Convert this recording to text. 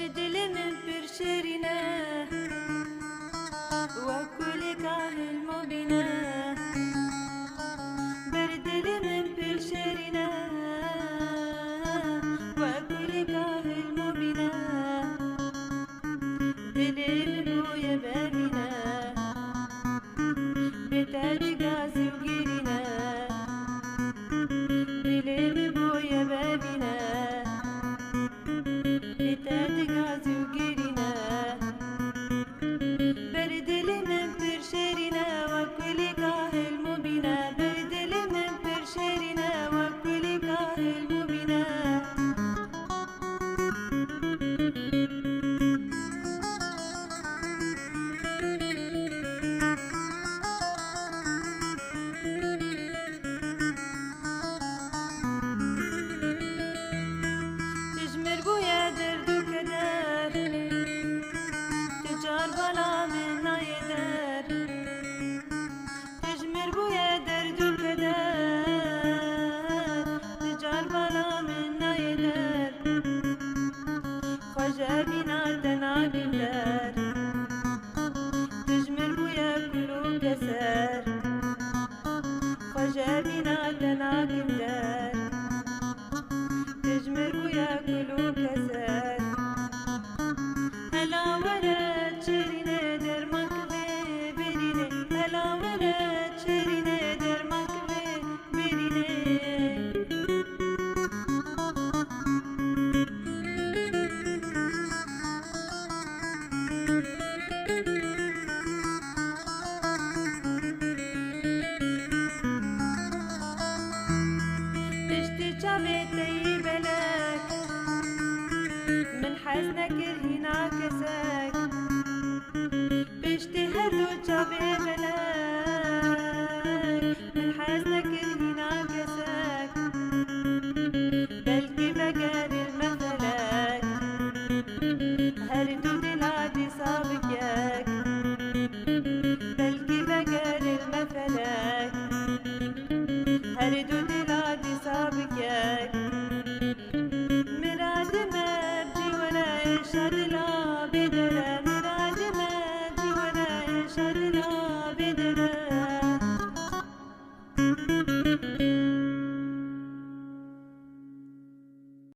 بردل من برشرنا وكل كاهل مبينا بردل من برشرنا وكل كاهل مبينا دليل بويا بابنا بتاج قاسي وقيرنا دليل بويا بابنا بتاج قاسي وقيرنا بردل من برشرنا وكل كاهل مبينا بردل من برشرنا وكل كاهل مبينا تجمر بويا درد وكدر تجار بلا من يدر تجمر بويا درد وكدر تجار بلا من يدر خجا بنا تناقم دار تجمر بويا كلو كسر خجا بنا تناقم دار تجمر ويا كلو كسر هلا ورد شرينة درمك برينة هلا ورد شرينة درمك برينة بشتي شابتي بلك من حزنك هنا كسك بشتي هدو شابي بلك من حزنك هنا كسك بلكي بقر المثلك هردو دلادي صابكك بلكي بقر المثلك هردو دلادي صابكك مراد مبجي ولا يشهد لا بدرة مراد مبجي ولا يشهد لا بدرة